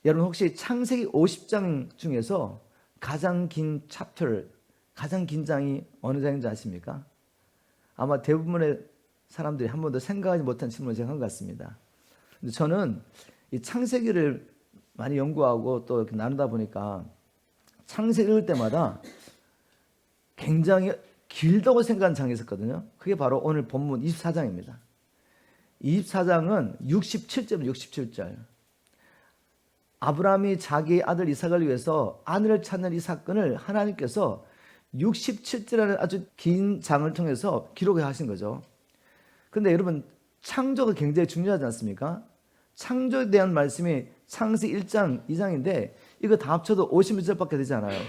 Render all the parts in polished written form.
여러분 혹시 창세기 50장 중에서 가장 긴 챕터, 가장 긴 장이 어느 장인지 아십니까? 아마 대부분의 사람들이 한 번도 생각하지 못한 질문을 제가 한 것 같습니다. 근데 저는 이 창세기를 많이 연구하고 또 이렇게 나누다 보니까 창세기 읽을 때마다 굉장히 길다고 생각한 장이 있었거든요. 그게 바로 오늘 본문 24장입니다. 24장은 67절. 아브라함이 자기 아들 이삭을 위해서 아내를 찾는 이 사건을 하나님께서 67절이라는 아주 긴 장을 통해서 기록해 하신 거죠. 그런데 여러분, 창조가 굉장히 중요하지 않습니까? 창조에 대한 말씀이 창세기 1장, 2장인데 이거 다 합쳐도 50절밖에 되지 않아요.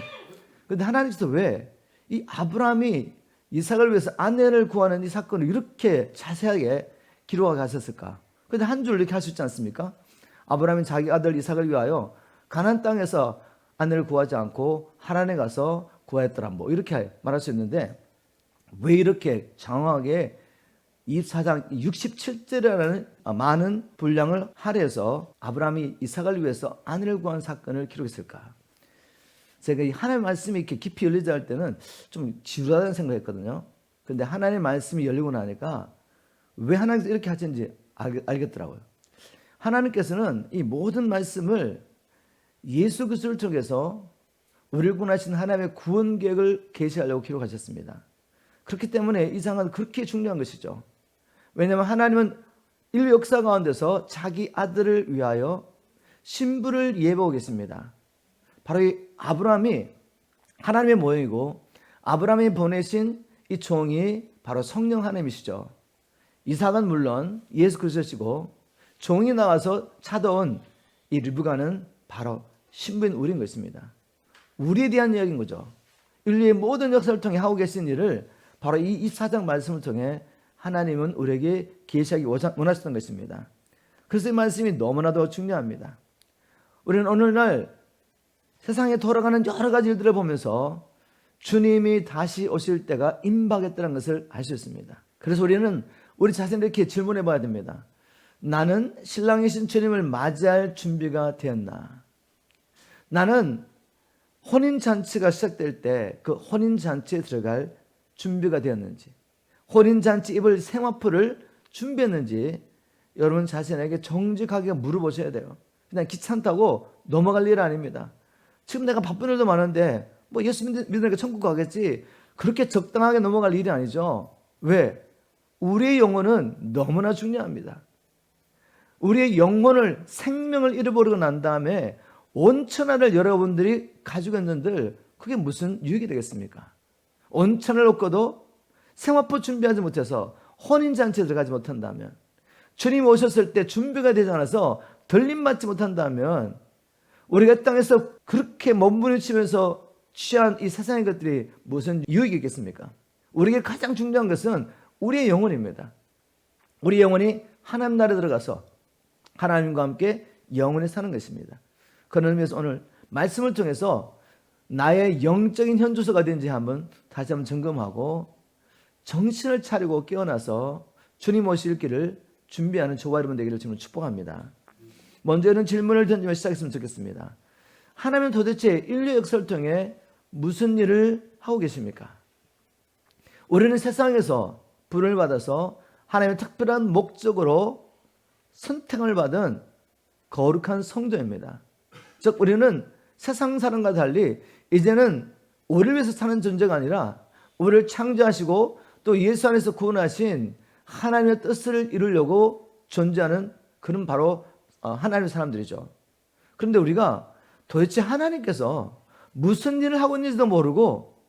그런데 하나님께서 왜 이 아브라함이 이삭을 위해서 아내를 구하는 이 사건을 이렇게 자세하게 기록하게 하셨을까? 그런데 한 줄 이렇게 할 수 있지 않습니까? 아브라함이 자기 아들 이삭을 위하여 가나안 땅에서 아내를 구하지 않고 하란에 가서 구하였더라, 뭐 이렇게 말할 수 있는데 왜 이렇게 장황하게 24장 67절이라는 많은 분량을 할애해서 아브라함이 이삭을 위해서 아내를 구한 사건을 기록했을까? 제가 이 하나님의 말씀이 이렇게 깊이 열리자 할 때는 좀 지루하다는 생각했거든요. 그런데 하나님의 말씀이 열리고 나니까 왜 하나님께서 이렇게 하시는지 알겠더라고요. 하나님께서는 이 모든 말씀을 예수 그리스도를 통해서 우리를 구원하신 하나님의 구원 계획을 계시하려고 기록하셨습니다. 그렇기 때문에 이 장은 그렇게 중요한 것이죠. 왜냐하면 하나님은 인류 역사 가운데서 자기 아들을 위하여 신부를 예배하고 계십니다. 바로 이 아브라함이 하나님의 모형이고 아브라함이 보내신 이 종이 바로 성령 하나님이시죠. 이삭은 물론 예수 그리스도시고 종이 나와서 찾아온 이 르브가는 바로 신부인 우리인 것입니다. 우리에 대한 이야기인 거죠. 인류의 모든 역사를 통해 하고 계신 일을 바로 이 24장 말씀을 통해 하나님은 우리에게 계시하기 원하셨던 것입니다. 그래서 이 말씀이 너무나도 중요합니다. 우리는 오늘날 세상에 돌아가는 여러 가지 일들을 보면서 주님이 다시 오실 때가 임박했다는 것을 알 수 있습니다. 그래서 우리는 우리 자신을 이렇게 질문해 봐야 됩니다. 나는 신랑이신 주님을 맞이할 준비가 되었나? 나는 혼인잔치가 시작될 때 그 혼인잔치에 들어갈 준비가 되었는지, 혼인잔치 입을 생화풀을 준비했는지 여러분 자신에게 정직하게 물어보셔야 돼요. 그냥 귀찮다고 넘어갈 일 아닙니다. 지금 내가 바쁜 일도 많은데 뭐 예수 믿으니까 천국 가겠지, 그렇게 적당하게 넘어갈 일이 아니죠. 왜? 우리의 영혼은 너무나 중요합니다. 우리의 영혼을, 생명을 잃어버리고 난 다음에 온천하를 여러분들이 가지고 있는들 그게 무슨 유익이 되겠습니까? 온천을 얻고도 생화포 준비하지 못해서 혼인잔치에 들어가지 못한다면, 주님 오셨을 때 준비가 되지 않아서 들림받지 못한다면 우리가 땅에서 그렇게 몸부림치면서 취한 이 세상의 것들이 무슨 유익이 있겠습니까? 우리에게 가장 중요한 것은 우리의 영혼입니다. 우리 영혼이 하나님 나라에 들어가서 하나님과 함께 영원히 사는 것입니다. 그런 의미에서 오늘 말씀을 통해서 나의 영적인 현주소가 된지 다시 한번 점검하고 정신을 차리고 깨어나서 주님 오실 길을 준비하는 저와 여러분 되기를 주님을 축복합니다. 먼저 이런 질문을 던지며 시작했으면 좋겠습니다. 하나님은 도대체 인류 역사를 통해 무슨 일을 하고 계십니까? 우리는 세상에서 부름을 받아서 하나님의 특별한 목적으로 선택을 받은 거룩한 성도입니다. 즉 우리는 세상 사람과 달리 이제는 우리를 위해서 사는 존재가 아니라 우리를 창조하시고 또 예수 안에서 구원하신 하나님의 뜻을 이루려고 존재하는 그런 바로 하나님의 사람들이죠. 그런데 우리가 도대체 하나님께서 무슨 일을 하고 있는지도 모르고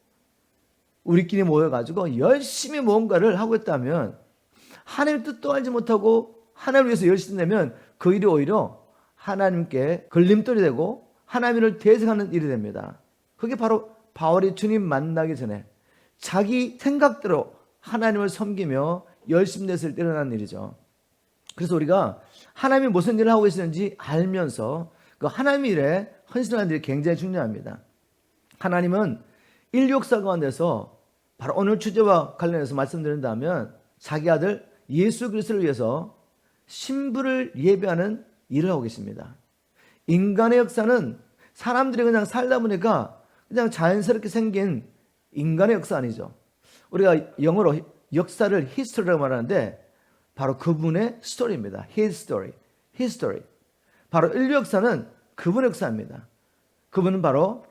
우리끼리 모여가지고 열심히 뭔가를 하고 있다면, 하나님의 뜻도 알지 못하고 하나님을 위해서 열심히 내면 그 일이 오히려 하나님께 걸림돌이 되고 하나님을 대적하는 일이 됩니다. 그게 바로 바울이 주님 만나기 전에 자기 생각대로 하나님을 섬기며 열심히 냈을 때 일어난 일이죠. 그래서 우리가 하나님이 무슨 일을 하고 계시는지 알면서 그 하나님의 일에 헌신하는 일이 굉장히 중요합니다. 하나님은 인류 역사 가운데서 바로 오늘 주제와 관련해서 말씀드린다면 자기 아들 예수 그리스도를 위해서 신부를 예배하는 일을 하고 계십니다. 인간의 역사는 사람들이 그냥 살다 보니까 그냥 자연스럽게 생긴 인간의 역사 아니죠. 우리가 영어로 역사를 history라고 말하는데 바로 그분의 스토리입니다. His story. His story. 바로 인류 역사는 그분의 역사입니다. 그분은 바로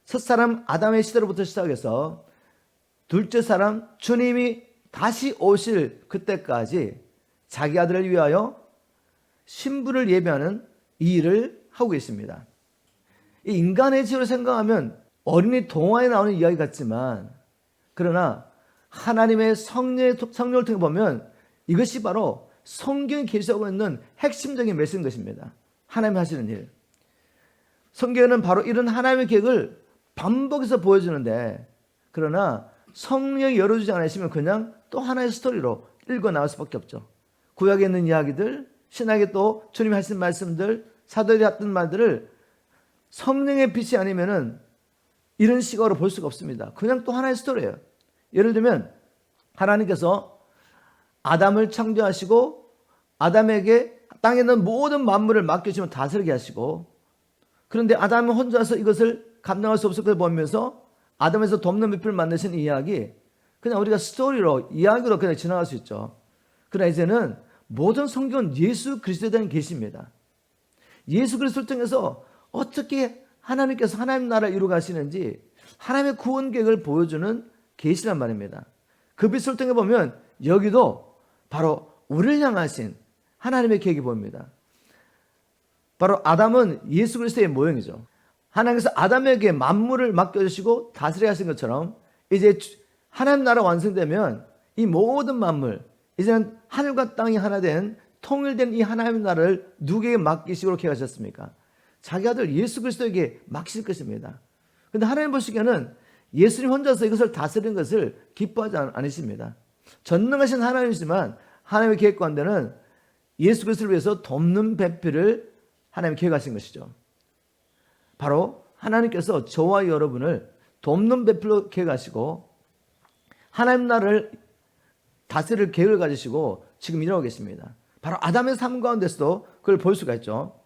첫사람 아담의 시대로부터 시작해서 둘째 사람 주님이 다시 오실 그때까지 자기 아들을 위하여 신부를 예배하는 이 일을 하고 계십니다. 이 인간의 지혜로 생각하면 어린이 동화에 나오는 이야기 같지만 그러나 하나님의 성령을 통해 보면 이것이 바로 성경에 계시하고 있는 핵심적인 메시지인 것입니다. 하나님이 하시는 일. 성경은 바로 이런 하나님의 계획을 반복해서 보여주는데 그러나 성령이 열어주지 않으시면 그냥 또 하나의 스토리로 읽어 나올 수밖에 없죠. 구약에 있는 이야기들, 신약에 또 주님이 하신 말씀들, 사도들이 했던 말들을 성령의 빛이 아니면은 이런 시각으로 볼 수가 없습니다. 그냥 또 하나의 스토리예요. 예를 들면 하나님께서 아담을 창조하시고 아담에게 땅에 있는 모든 만물을 맡겨주시면 다스리게 하시고 그런데 아담은 혼자서 이것을 감당할 수 없을 걸 보면서 아담에서 돕는 밑을 만드신 이야기 그냥 우리가 스토리로 이야기로 그냥 지나갈 수 있죠. 그러나 이제는 모든 성경은 예수 그리스도에 대한 계시입니다. 예수 그리스도를 통해서 어떻게 하나님께서 하나님 나라를 이루어 가시는지 하나님의 구원 계획을 보여주는 계시란 말입니다. 그 빛을 통해 보면 여기도 바로 우리를 향하신 하나님의 계획이 보입니다. 바로 아담은 예수 그리스도의 모형이죠. 하나님께서 아담에게 만물을 맡겨주시고 다스리게 하신 것처럼 이제 하나님 나라 완성되면 이 모든 만물 이제는 하늘과 땅이 하나 된 통일된 이 하나님 나라를 누구에게 맡기시고 계획하셨습니까? 자기 아들 예수 그리스도에게 맡기실 것입니다. 그런데 하나님 보시기에는 예수님 혼자서 이것을 다스리는 것을 기뻐하지 않으십니다. 전능하신 하나님이지만 하나님의 계획 가운데는 예수 그리스도를 위해서 돕는 배필을 하나님이 계획하신 것이죠. 바로 하나님께서 저와 여러분을 돕는 배필로 계획하시고 하나님 나라를 다스릴 계획을 가지시고 지금 일하고 계십니다. 바로 아담의 삶 가운데서도 그걸 볼 수가 있죠.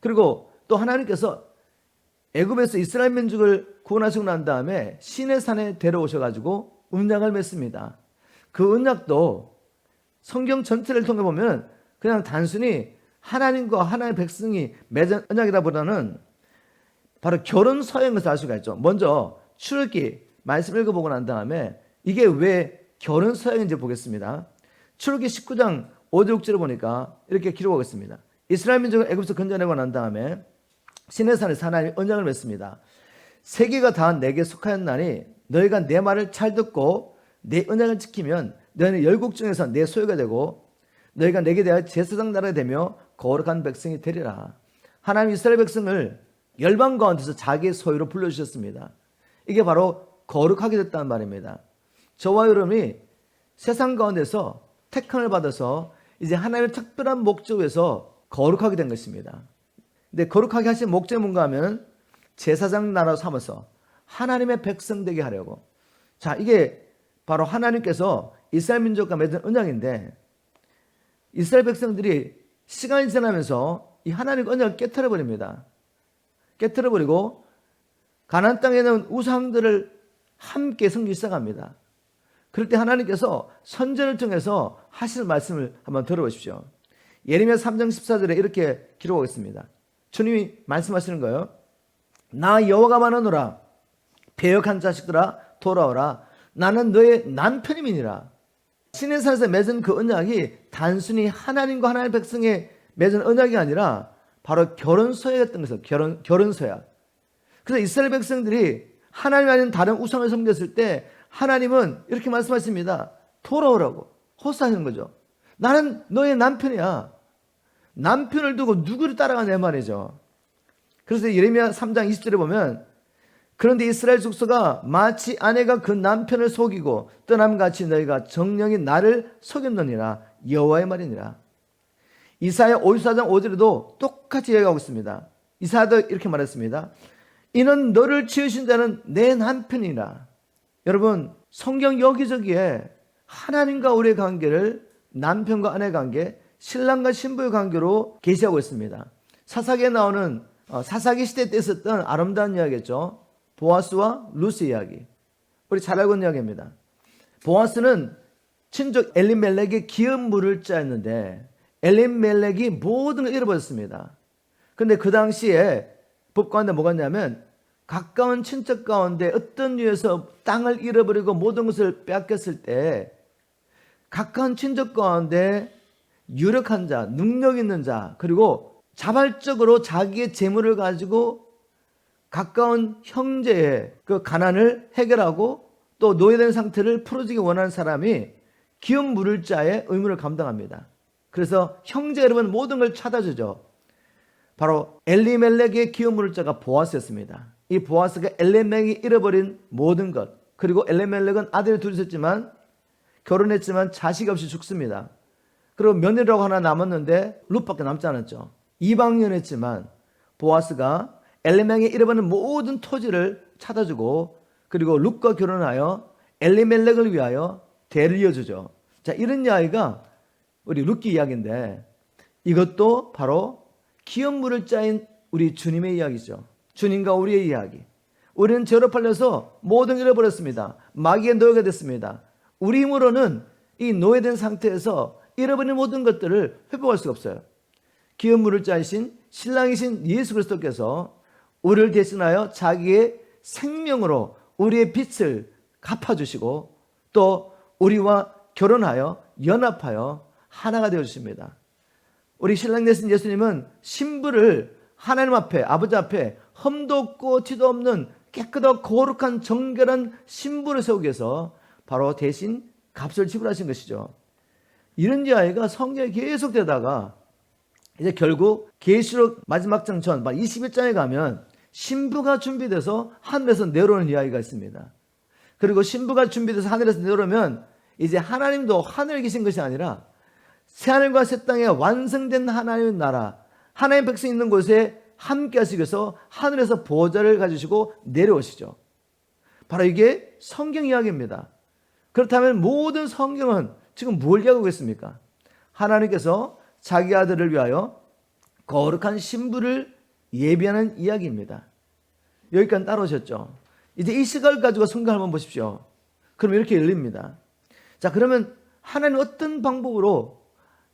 그리고 또 하나님께서 애굽에서 이스라엘 민족을 구원하시고 난 다음에 시내 산에 데려오셔가지고 언약을 맺습니다. 그 언약도 성경 전체를 통해 보면 그냥 단순히 하나님과 하나님의 백성이 맺은 언약이라보다는 바로 결혼 서약인 것을 알 수가 있죠. 먼저 출애굽기 말씀 읽어보고 난 다음에 이게 왜 결혼 서약인지 보겠습니다. 출애굽기 19장 5절 6절을 보니까 이렇게 기록하고 있습니다. 이스라엘 민족을 애굽에서 건져내고 난 다음에 시내산에서 하나님이 언약을 맺습니다. 세계가 다 내게 속하였나니 너희가 내 말을 잘 듣고 내 언약을 지키면 너희는 열국 중에서 내 소유가 되고 너희가 내게 대하여 제사장 나라가 되며 거룩한 백성이 되리라. 하나님 이스라엘 백성을 열방 가운데서 자기의 소유로 불러주셨습니다. 이게 바로 거룩하게 됐다는 말입니다. 저와 여러분이 세상 가운데서 택함을 받아서 이제 하나님의 특별한 목적에서 거룩하게 된 것입니다. 근데 거룩하게 하신 목적이 뭔가 하면 제사장 나라 삼아서 하나님의 백성 되게 하려고. 자, 이게 바로 하나님께서 이스라엘 민족과 맺은 언약인데 이스라엘 백성들이 시간이 지나면서 이 하나님 언약을 깨트려 버립니다. 깨트려 버리고 가나안 땅에 있는 우상들을 함께 섬기기 시작합니다. 그럴 때 하나님께서 선전을 통해서 하시는 말씀을 한번 들어보십시오. 예레미야 3장 14절에 이렇게 기록하고 있습니다. 주님이 말씀하시는 거예요. 나 여호와가 말하노라. 배역한 자식들아 돌아오라. 나는 너의 남편임이니라. 시내산에서 맺은 그 언약이 단순히 하나님과 하나님의 백성의 맺은 언약이 아니라 바로 결혼서약이었던 것이에요. 결혼서약. 그래서 이스라엘 백성들이 하나님 아닌 다른 우상을 섬겼을 때 하나님은 이렇게 말씀하십니다. 돌아오라고 호소하는 거죠. 나는 너의 남편이야. 남편을 두고 누구를 따라가냐 말이죠. 그래서 예레미야 3장 20절에 보면 그런데 이스라엘 족속아 마치 아내가 그 남편을 속이고 떠남같이 너희가 정령이 나를 속였느니라. 여호와의 말이니라. 이사야 54장 5절에도 똑같이 얘기하고 있습니다. 이사야도 이렇게 말했습니다. 이는 너를 지으신 자는 내 남편이라. 여러분 성경 여기저기에 하나님과 우리의 관계를 남편과 아내 관계, 신랑과 신부의 관계로 계시하고 있습니다. 사사기에 나오는 사사기 시대 때 있었던 아름다운 이야기였죠. 보아스와 루스 이야기. 우리 잘 알고 있는 이야기입니다. 보아스는 친족 엘리멜렉의 기업 물을 짜였는데 엘리멜렉이 모든 걸 잃어버렸습니다. 그런데 그 당시에 법 가운데 뭐가 있냐면 가까운 친척 가운데 어떤 이유에서 땅을 잃어버리고 모든 것을 빼앗겼을 때 가까운 친척 가운데 유력한 자, 능력 있는 자, 그리고 자발적으로 자기의 재물을 가지고 가까운 형제의 그 가난을 해결하고 또 노예된 상태를 풀어주기 원하는 사람이 기업 물을 자의 의무를 감당합니다. 그래서 형제 여러분 모든 걸 찾아주죠. 바로 엘리멜렉의 기업 물을 자가 보아스였습니다. 이 보아스가 엘리멜렉이 잃어버린 모든 것, 그리고 엘리멜렉은 아들이 둘이 있었지만 결혼했지만 자식 없이 죽습니다. 그리고 며느리라고 하나 남았는데 룻밖에 남지 않았죠. 이방인했지만 보아스가 엘리멜렉이 잃어버린 모든 토지를 찾아주고 그리고 룻과 결혼하여 엘리멜렉을 위하여 대를 이어주죠. 자, 이런 이야기가 우리 룻기 이야기인데 이것도 바로 기업 물을 짜인 우리 주님의 이야기죠. 주님과 우리의 이야기. 우리는 죄로 팔려서 모든 걸 잃어버렸습니다. 마귀의 노예가 됐습니다. 우리 힘으로는 이 노예된 상태에서 잃어버린 모든 것들을 회복할 수가 없어요. 기업 물을 짜이신 신랑이신 예수 그리스도께서 우리를 대신하여 자기의 생명으로 우리의 빚을 갚아주시고 또 우리와 결혼하여 연합하여 하나가 되어주십니다. 우리 신랑 되신 예수님은 신부를 하나님 앞에 아버지 앞에 흠도 없고 티도 없는 깨끗하고 거룩한 정결한 신부를 세우기 위해서 바로 대신 값을 지불하신 것이죠. 이런 이야기가 성경에 계속 되다가 이제 결국 계시록 마지막 장 전 21장에 가면 신부가 준비돼서 하늘에서 내려오는 이야기가 있습니다. 그리고 신부가 준비돼서 하늘에서 내려오면 이제 하나님도 하늘에 계신 것이 아니라 새하늘과 새 땅에 완성된 하나님의 나라, 하나님 백성이 있는 곳에 함께 하시기 위해서 하늘에서 보좌를 가지시고 내려오시죠. 바로 이게 성경 이야기입니다. 그렇다면 모든 성경은 지금 뭘 이야기하고 있습니까? 하나님께서 자기 아들을 위하여 거룩한 신부를 예비하는 이야기입니다. 여기까지 따라오셨죠? 이제 이 시각을 가지고 성경을 한번 보십시오. 그럼 이렇게 열립니다. 자, 그러면 하나님은 어떤 방법으로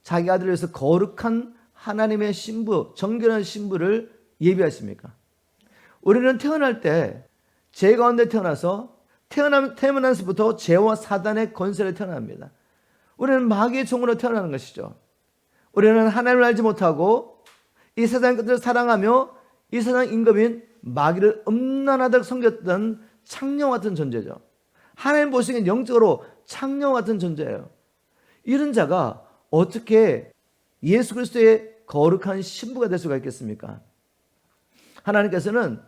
자기 아들을 위해서 거룩한 하나님의 신부, 정결한 신부를 예비하십니까? 우리는 태어날 때 죄 가운데 태어나서 태어나면서부터 죄와 사단의 권세를 태어납니다. 우리는 마귀의 종으로 태어나는 것이죠. 우리는 하나님을 알지 못하고 이 세상 것들을 사랑하며 이 세상 임금인 마귀를 음란하다고 섬겼던 창녀 같은 존재죠. 하나님 보시기엔 영적으로 창녀 같은 존재예요. 이런 자가 어떻게 예수 그리스도의 거룩한 신부가 될 수가 있겠습니까? 하나님께서는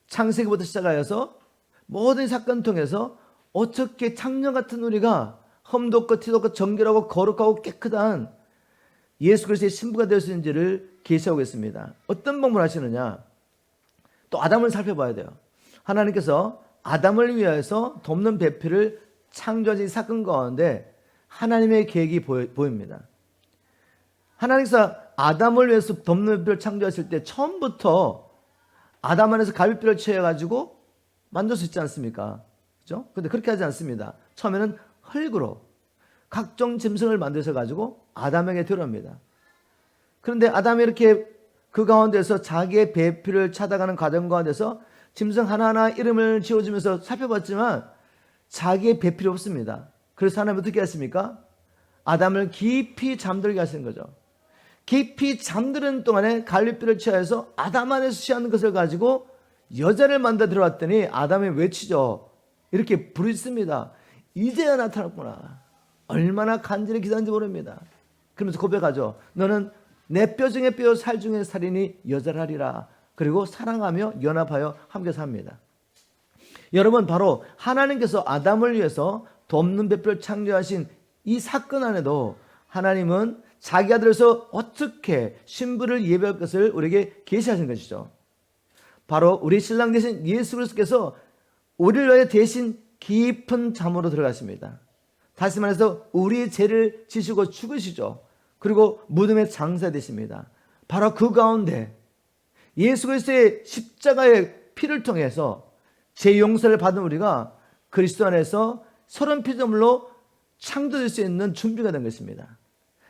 창세기부터 시작하여서 모든 사건을 통해서 어떻게 창녀 같은 우리가 흠도 없고 티도 없고 정결하고 거룩하고 깨끗한 예수 그리스도의 신부가 될 수 있는지를 계시하고 있습니다. 어떤 방법을 하시느냐? 또 아담을 살펴봐야 돼요. 하나님께서 아담을 위하여서 돕는 배필을 창조하신 사건 가운데 하나님의 계획이 보입니다. 하나님께서 아담을 위해서 돕는 배필을 창조하실 때 처음부터 아담 안에서 갈비뼈를 채워가지고 만들 수 있지 않습니까? 그죠? 근데 그렇게 하지 않습니다. 처음에는 흙으로 각종 짐승을 만드셔가지고 아담에게 들어옵니다. 그런데 아담이 이렇게 그 가운데서 자기의 배필을 찾아가는 과정 가운데서 짐승 하나하나 이름을 지어주면서 살펴봤지만 자기의 배필이 없습니다. 그래서 하나님 어떻게 했습니까? 아담을 깊이 잠들게 하시는 거죠. 깊이 잠드는 동안에 갈비뼈를 취하여서 아담 안에서 취하는 것을 가지고 여자를 만들어 들어왔더니 아담이 외치죠. 이렇게 부르짖습니다. 이제야 나타났구나. 얼마나 간절히 기다렸는지 모릅니다. 그러면서 고백하죠. 너는 내 뼈 중에 뼈, 살 중에 살이니 여자를 하리라. 그리고 사랑하며 연합하여 함께 삽니다. 여러분, 바로 하나님께서 아담을 위해서 돕는 배필을 창조하신 이 사건 안에도 하나님은 자기 아들에서 어떻게 신부를 예배할 것을 우리에게 계시하신 것이죠. 바로 우리 신랑 되신 예수 그리스도께서 우리를 위해 대신 깊은 잠으로 들어가십니다. 다시 말해서 우리의 죄를 지시고 죽으시죠. 그리고 무덤에 장사되십니다. 바로 그 가운데 예수 그리스도의 십자가의 피를 통해서 제 용서를 받은 우리가 그리스도 안에서 새로운 피조물로 창조될 수 있는 준비가 된 것입니다.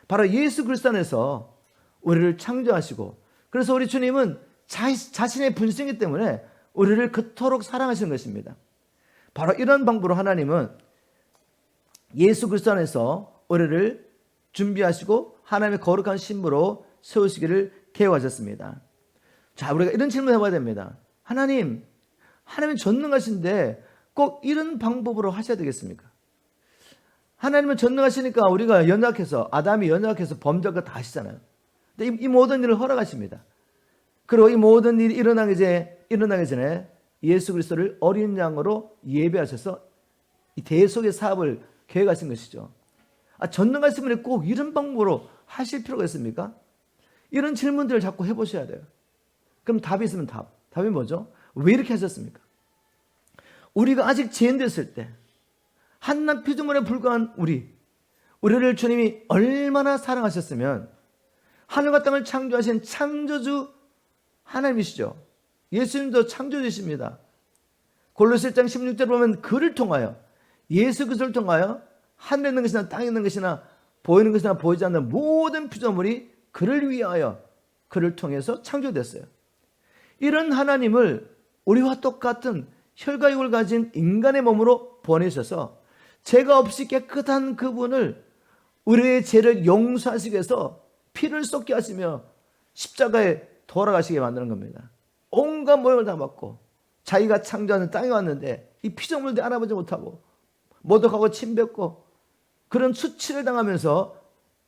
바로 예수 그리스도 안에서 우리를 창조하시고, 그래서 우리 주님은 자신의 분신이기 때문에 우리를 그토록 사랑하시는 것입니다. 바로 이런 방법으로 하나님은 예수 그리스도 안에서 우리를 준비하시고 하나님의 거룩한 신부로 세우시기를 계획하셨습니다. 자, 우리가 이런 질문을 해봐야 됩니다. 하나님이 전능하신데 꼭 이런 방법으로 하셔야 되겠습니까? 하나님은 전능하시니까 우리가 연약해서, 아담이 연약해서 범죄한 거 다 아시잖아요. 근데 이 모든 일을 허락하십니다. 그리고 이 모든 일이 일어나기 전에 예수 그리스도를 어린 양으로 예배하셔서 이 대속의 사업을 계획하신 것이죠. 전능하신 분이 꼭 이런 방법으로 하실 필요가 있습니까? 이런 질문들을 자꾸 해보셔야 돼요. 그럼 답이 있으면 답이 뭐죠? 왜 이렇게 하셨습니까? 우리가 아직 죄인됐을 때 한낱 피조물에 불과한 우리를 주님이 얼마나 사랑하셨으면 하늘과 땅을 창조하신 창조주 하나님이시죠. 예수님도 창조주십니다. 골로새 1장 16절 보면 그를 통하여, 예수 그리스도를 통하여 하늘에 있는 것이나 땅에 있는 것이나 보이는 것이나 보이지 않는 모든 피조물이 그를 위하여, 그를 통해서 창조됐어요. 이런 하나님을 우리와 똑같은 혈과 육을 가진 인간의 몸으로 보내셔서 죄가 없이 깨끗한 그분을 우리의 죄를 용서하시기 위해서 피를 쏟게 하시며 십자가에 돌아가시게 만드는 겁니다. 온갖 모욕을 다 받고 자기가 창조하는 땅에 왔는데 이 피조물들 알아보지 못하고 모독하고 침뱉고 그런 수치를 당하면서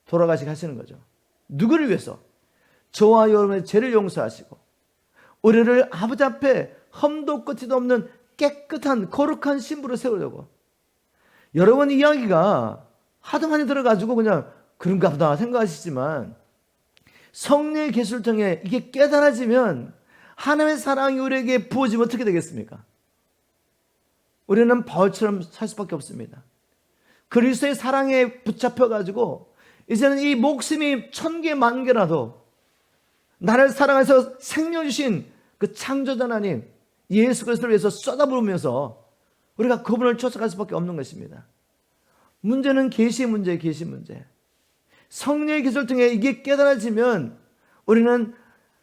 돌아가시게 하시는 거죠. 누구를 위해서? 저와 여러분의 죄를 용서하시고 우리를 아버지 앞에 흠도 끝도 없는 깨끗한 거룩한 신부로 세우려고. 여러분 이야기가 하도 많이 들어가지고 그냥 그런가 보다 생각하시지만 성령의 계시를 통해 이게 깨달아지면 하나님의 사랑이 우리에게 부어지면 어떻게 되겠습니까? 우리는 바울처럼 살 수밖에 없습니다. 그리스도의 사랑에 붙잡혀가지고 이제는 이 목숨이 1000개, 10,000개라도 나를 사랑해서 생명 주신 그 창조자 하나님 예수 그리스도를 위해서 쏟아부으면서 우리가 그분을 쫓아갈 수밖에 없는 것입니다. 문제는 계시의 문제예요. 계시 문제. 성령의 계시를 통해 이게 깨달아지면 우리는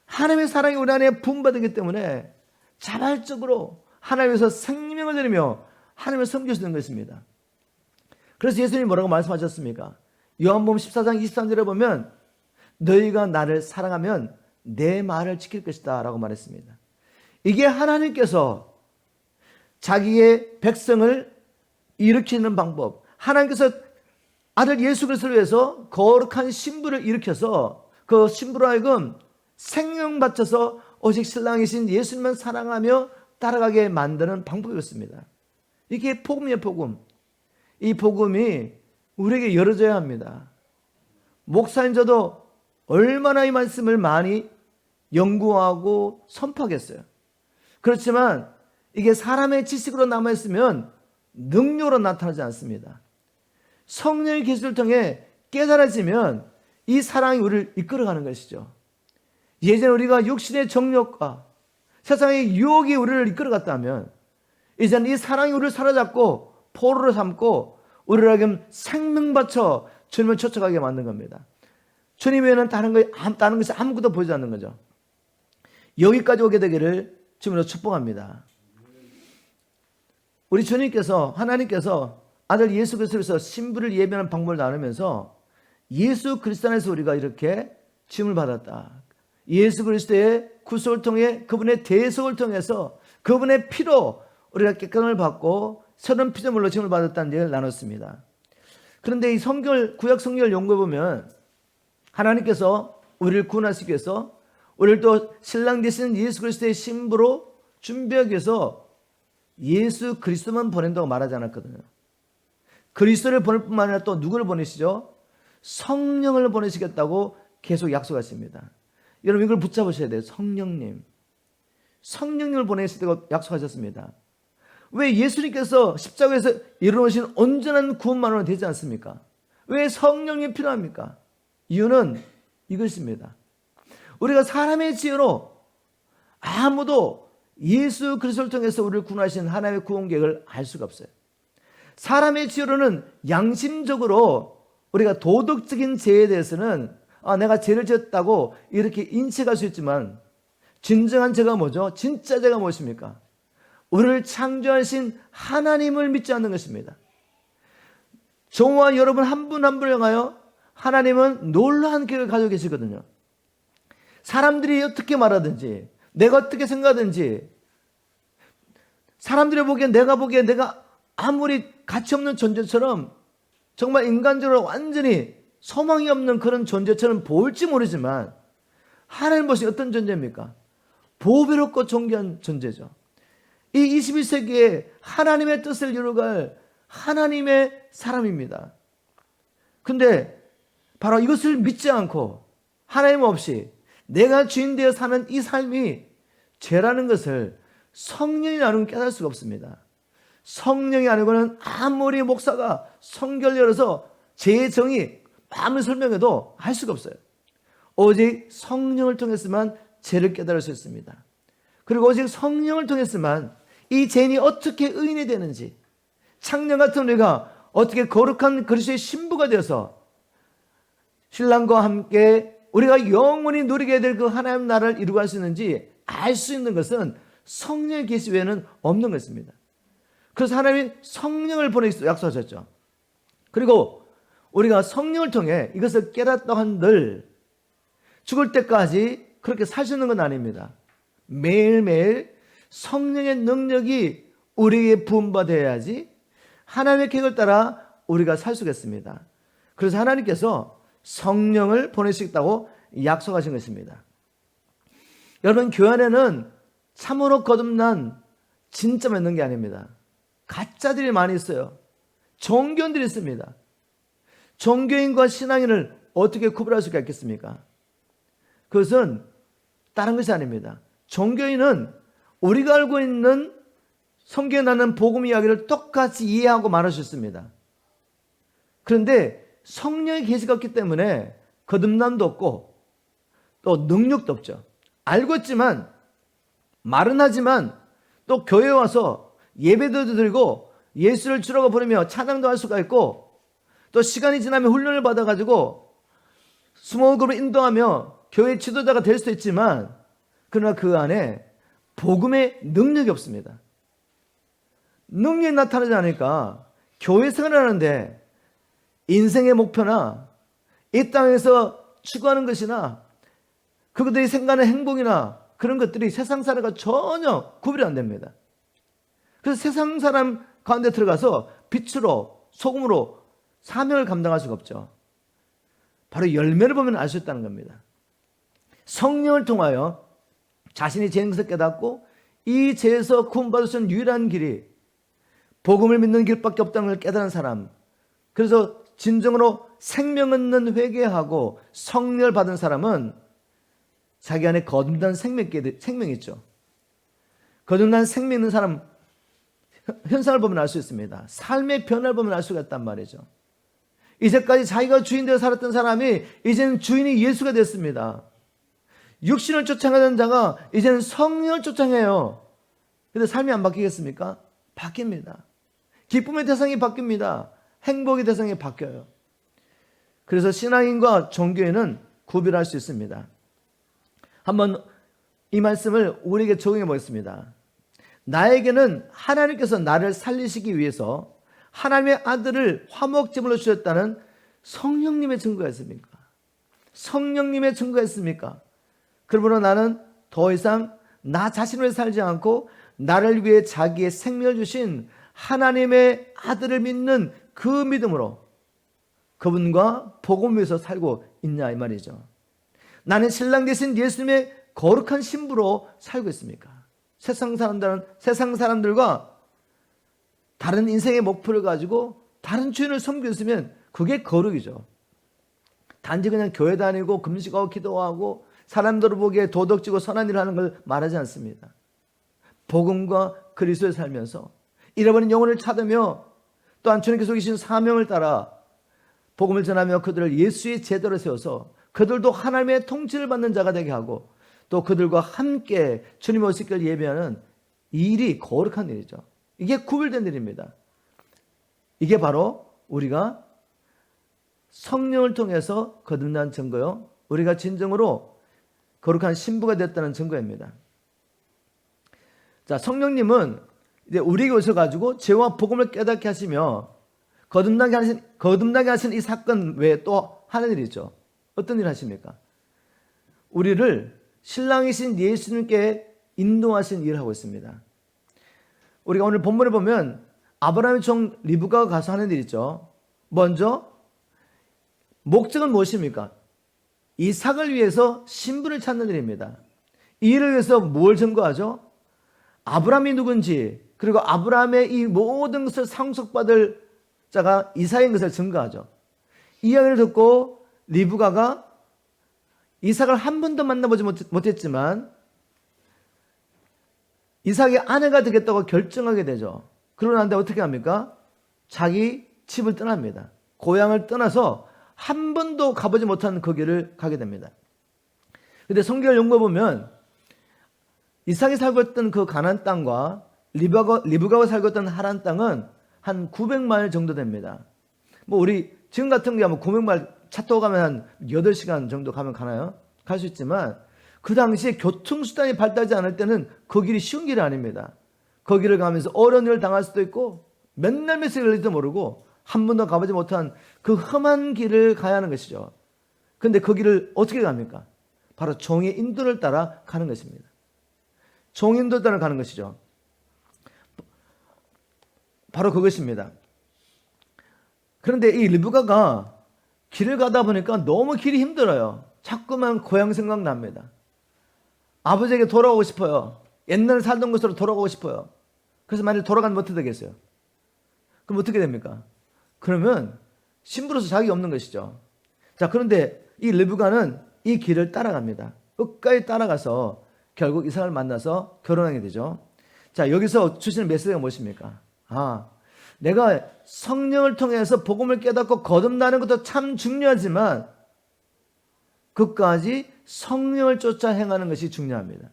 하나님의 사랑이 우리 안에 부음받기 때문에 자발적으로 하나님에서 생명을 드리며 하나님을 섬기시는 것입니다. 그래서 예수님이 뭐라고 말씀하셨습니까? 요한복음 14장 23절에 보면 너희가 나를 사랑하면 내 말을 지킬 것이다 라고 말했습니다. 이게 하나님께서 자기의 백성을 일으키는 방법, 하나님께서 아들 예수 그리스도를 위해서 거룩한 신부를 일으켜서 그 신부로 하여금 생명 바쳐서 오직 신랑이신 예수님만 사랑하며 따라가게 만드는 방법이었습니다. 이게 복음이에요. 복음. 이 복음이 우리에게 열어져야 합니다. 목사인 저도 얼마나 이 말씀을 많이 연구하고 선포하겠어요. 그렇지만 이게 사람의 지식으로 남아있으면 능력으로 나타나지 않습니다. 성령의 계시를 통해 깨달아지면 이 사랑이 우리를 이끌어가는 것이죠. 예전에 우리가 육신의 정욕과 세상의 유혹이 우리를 이끌어갔다면 이제는 이 사랑이 우리를 사로잡고 포로로 삼고 우리를 하여금 생명 바쳐 주님을 쫓아가게 만든 겁니다. 주님 외에는 다른 것이 아무것도 보이지 않는 거죠. 여기까지 오게 되기를 주님으로 축복합니다. 우리 주님께서, 하나님께서 아들 예수 그리스도에서 신부를 예배하는 방법을 나누면서 예수 그리스도 안에서 우리가 이렇게 징을 받았다. 예수 그리스도의 구속을 통해 그분의 대속을 통해서 그분의 피로 우리가 깨끗함을 받고 새로운 피조물로 징을 받았다는 얘기를 나눴습니다. 그런데 이 구약 성경을 연구해 보면 하나님께서 우리를 구원하시기 위해서 우리를 또 신랑 되신 예수 그리스도의 신부로 준비하기 위해서 예수 그리스도만 보낸다고 말하지 않았거든요. 그리스도를 보낼 뿐만 아니라 또 누구를 보내시죠? 성령을 보내시겠다고 계속 약속하십니다. 여러분 이걸 붙잡으셔야 돼요. 성령님을 보내시겠다고 약속하셨습니다. 왜 예수님께서 십자가에서 이루어진 온전한 구원만으로는 되지 않습니까? 왜 성령이 필요합니까? 이유는 이것입니다. 우리가 사람의 지혜로 아무도 예수 그리스도를 통해서 우리를 구원하신 하나님의 구원 계획을 알 수가 없어요. 사람의 지혜로는 양심적으로 우리가 도덕적인 죄에 대해서는 내가 죄를 지었다고 이렇게 인식할 수 있지만, 진정한 죄가 뭐죠? 진짜 죄가 무엇입니까? 우리를 창조하신 하나님을 믿지 않는 것입니다. 저와 여러분 한 분 한 분을 향하여 하나님은 놀라운 계획을 가지고 계시거든요. 사람들이 어떻게 말하든지, 내가 어떻게 생각하든지, 사람들이 보기엔, 내가 보기엔 내가 아무리 가치 없는 존재처럼, 정말 인간적으로 완전히 소망이 없는 그런 존재처럼 보일지 모르지만, 하나님 보시 어떤 존재입니까? 보배롭고 존귀한 존재죠. 이 21세기에 하나님의 뜻을 이루갈 하나님의 사람입니다. 근데 바로 이것을 믿지 않고 하나님 없이 내가 주인 되어 사는 이 삶이 죄라는 것을 성령이 아니고는 깨달을 수가 없습니다. 성령이 아니고는 아무리 목사가 성경을 열어서 죄의 정의 마음을 설명해도 알 수가 없어요. 오직 성령을 통해서만 죄를 깨달을 수 있습니다. 그리고 오직 성령을 통해서만 이 죄인이 어떻게 의인이 되는지, 창녀 같은 우리가 어떻게 거룩한 그리스도의 신부가 되어서 신랑과 함께 우리가 영원히 누리게 될 그 하나님 나라를 이루어갈 수 있는지 알 수 있는 것은 성령의 계시 외에는 없는 것입니다. 그래서 하나님이 성령을 보내기로 약속하셨죠. 그리고 우리가 성령을 통해 이것을 깨닫다고 한들 죽을 때까지 그렇게 살 수 있는 건 아닙니다. 매일매일 성령의 능력이 우리에게 부음받아야지 하나님의 계획을 따라 우리가 살 수가 있습니다. 그래서 하나님께서 성령을 보내시겠다고 약속하신 것입니다. 여러분, 교회 안에는 참으로 거듭난 진짜만 있는 게 아닙니다. 가짜들이 많이 있어요. 종교인들이 있습니다. 종교인과 신앙인을 어떻게 구별할 수가 있겠습니까? 그것은 다른 것이 아닙니다. 종교인은 우리가 알고 있는 성경에 나오는 복음 이야기를 똑같이 이해하고 말할 수 있습니다. 그런데 성령의 계시가 없기 때문에 거듭남도 없고 또 능력도 없죠. 알고 있지만, 말은 하지만 또 교회에 와서 예배도 드리고 예수를 주라고 부르며 찬양도 할 수가 있고, 또 시간이 지나면 훈련을 받아가지고 스몰그룹을 인도하며 교회 지도자가 될 수도 있지만, 그러나 그 안에 복음의 능력이 없습니다. 능력이 나타나지 않으니까 교회 생활을 하는데 인생의 목표나 이 땅에서 추구하는 것이나 그들이 생각하는 행복이나 그런 것들이 세상 사람과 전혀 구별이 안 됩니다. 그래서 세상 사람 가운데 들어가서 빛으로 소금으로 사명을 감당할 수가 없죠. 바로 열매를 보면 알 수 있다는 겁니다. 성령을 통하여 자신이 죄인 것을 깨닫고 이 죄에서 구원받을 수 있는 유일한 길이 복음을 믿는 길밖에 없다는 걸 깨달은 사람, 그래서 진정으로 생명 얻는 회개하고 성령을 받은 사람은 자기 안에 거듭난 생명이 있죠. 거듭난 생명 있는 사람 현상을 보면 알 수 있습니다. 삶의 변화를 보면 알 수가 있단 말이죠. 이제까지 자기가 주인 되어 살았던 사람이 이제는 주인이 예수가 됐습니다. 육신을 쫓아가던 자가 이제는 성령을 쫓아가요. 그런데 삶이 안 바뀌겠습니까? 바뀝니다. 기쁨의 대상이 바뀝니다. 행복의 대상이 바뀌어요. 그래서 신앙인과 종교인은 구별할 수 있습니다. 한번 이 말씀을 우리에게 적용해 보겠습니다. 나에게는 하나님께서 나를 살리시기 위해서 하나님의 아들을 화목제물로 주셨다는 성령님의 증거가 있습니까? 성령님의 증거가 있습니까? 그러므로 나는 더 이상 나 자신을 살지 않고 나를 위해 자기의 생명을 주신 하나님의 아들을 믿는 그 믿음으로 그분과 복음 위에서 살고 있냐 이 말이죠. 나는 신랑 되신 예수님의 거룩한 신부로 살고 있습니까? 세상 사람들과 다른 인생의 목표를 가지고 다른 주인을 섬기고 있으면 그게 거룩이죠. 단지 그냥 교회 다니고 금식하고 기도하고 사람들을 보기에 도덕지고 선한 일을 하는 걸 말하지 않습니다. 복음과 그리스도에 살면서 잃어버린 영혼을 찾으며 또한 주님께서 주신 사명을 따라 복음을 전하며 그들을 예수의 제자로 세워서 그들도 하나님의 통치를 받는 자가 되게 하고 또 그들과 함께 주님의 오실 예배하는 이 일이 거룩한 일이죠. 이게 구별된 일입니다. 이게 바로 우리가 성령을 통해서 거듭난 증거요, 우리가 진정으로 거룩한 신부가 됐다는 증거입니다. 자, 성령님은 이제 우리에게 오셔가지고 죄와 복음을 깨닫게 하시며 거듭나게 하신 이 사건 외에 또 하는 일이죠. 어떤 일을 하십니까? 우리를 신랑이신 예수님께 인도하신 일을 하고 있습니다. 우리가 오늘 본문을 보면 아브라함의 종 리브가가 가서 하는 일이 있죠. 먼저 목적은 무엇입니까? 이삭을 위해서 신부를 찾는 일입니다. 이 일을 위해서 뭘 증거하죠? 아브라함이 누군지, 그리고 아브라함의 이 모든 것을 상속받을 자가 이삭인 것을 증거하죠. 이 이야기를 듣고 리브가가 이삭을 한 번도 만나보지 못했지만 이삭의 아내가 되겠다고 결정하게 되죠. 그러고 난 뒤에 어떻게 합니까? 자기 집을 떠납니다. 고향을 떠나서 한 번도 가보지 못한 그 길을 가게 됩니다. 근데 성경을 연구해 보면 이삭이 살고 있던 그 가나안 땅과 리브가가 살고 있던 하란 땅은 한 900마일 정도 됩니다. 뭐 우리 지금 같은 경우 900마일 차 타고 가면 한 8시간 정도 가면 가나요? 갈 수 있지만 그 당시에 교통수단이 발달하지 않을 때는 그 길이 쉬운 길이 아닙니다. 그 길을 가면서 어려운 일을 당할 수도 있고 맨날 며칠 걸릴지도 모르고 한 번도 가보지 못한 그 험한 길을 가야 하는 것이죠. 그런데 그 길을 어떻게 갑니까? 바로 종의 인도를 따라 가는 것입니다. 종의 인도를 따라 가는 것이죠. 바로 그것입니다. 그런데 이 리브가가 길을 가다 보니까 너무 길이 힘들어요. 자꾸만 고향 생각납니다. 아버지에게 돌아오고 싶어요. 옛날에 살던 곳으로 돌아가고 싶어요. 그래서 만약에 돌아가면 어떻게 되겠어요? 그럼 어떻게 됩니까? 그러면 신부로서 자격이 없는 것이죠. 자, 그런데 이 리브가는 이 길을 따라갑니다. 끝까지 따라가서 결국 이삭을 만나서 결혼하게 되죠. 자, 여기서 주시는 메시지가 무엇입니까? 내가 성령을 통해서 복음을 깨닫고 거듭나는 것도 참 중요하지만 끝까지 성령을 쫓아 행하는 것이 중요합니다.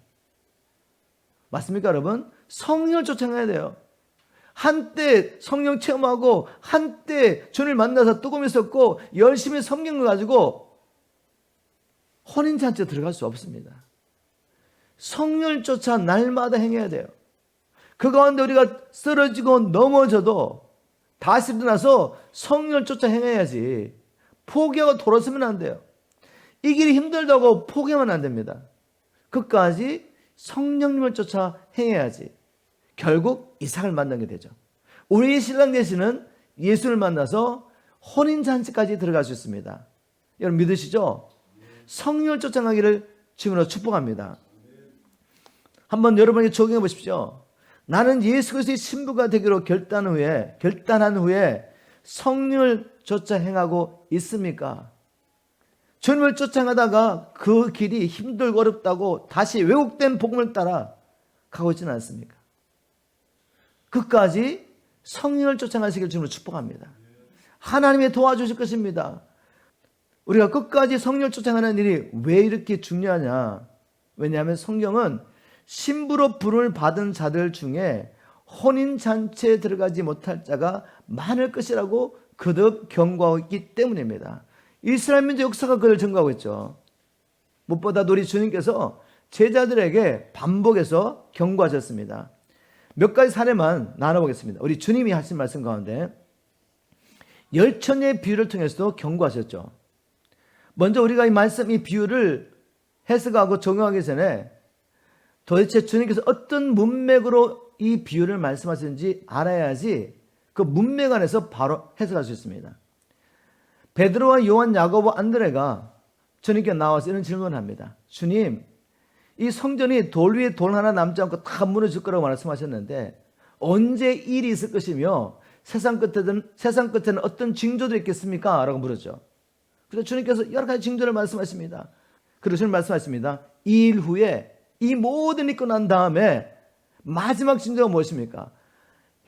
맞습니까, 여러분? 성령을 쫓아 행해야 돼요. 한때 성령 체험하고 한때 주님을 만나서 뜨거움이 있었고 열심히 섬긴 거 가지고 혼인잔치에 들어갈 수 없습니다. 성령을 쫓아 날마다 행해야 돼요. 그 가운데 우리가 쓰러지고 넘어져도 다시 일어나서 성령을 쫓아 행해야지 포기하고 돌아서면 안 돼요. 이 길이 힘들다고 포기하면 안 됩니다. 끝까지 성령님을 쫓아 행해야지 결국 이삭을 만나게 되죠. 우리의 신랑 되시는 예수를 만나서 혼인잔치까지 들어갈 수 있습니다. 여러분 믿으시죠? 성령을 쫓아가기를 주님으로 축복합니다. 한번 여러분에게 적용해 보십시오. 나는 예수 그리스도의 신부가 되기로 결단한 후에 성령을 쫓아 행하고 있습니까? 주님을 쫓아가다가 그 길이 힘들고 어렵다고 다시 왜곡된 복음을 따라 가고 있지는 않습니까? 끝까지 성령을 쫓아가시길 주님으로 축복합니다. 하나님이 도와주실 것입니다. 우리가 끝까지 성령을 쫓아가는 일이 왜 이렇게 중요하냐? 왜냐하면 성경은 신부로 부름을 받은 자들 중에 혼인잔치에 들어가지 못할 자가 많을 것이라고 거듭 경고하고 있기 때문입니다. 이스라엘 민족 역사가 그걸 증거하고 있죠. 무엇보다 우리 주님께서 제자들에게 반복해서 경고하셨습니다. 몇 가지 사례만 나눠보겠습니다. 우리 주님이 하신 말씀 가운데 열처녀의 비유를 통해서도 경고하셨죠. 먼저 우리가 이 비유를 해석하고 적용하기 전에 도대체 주님께서 어떤 문맥으로 이 비유를 말씀하시는지 알아야지 그 문맥 안에서 바로 해석할 수 있습니다. 베드로와 요한, 야고보, 안드레가 주님께 나와서 이런 질문을 합니다. 주님, 이 성전이 돌 위에 돌 하나 남지 않고 다 무너질 거라고 말씀하셨는데 언제 일이 있을 것이며 세상 끝에는 어떤 징조도 있겠습니까? 라고 물었죠. 그래서 주님께서 여러 가지 징조를 말씀하십니다. 그리고 주님 말씀하십니다. 이 일 후에 이 모든 일이 끝난 다음에 마지막 징조가 무엇입니까?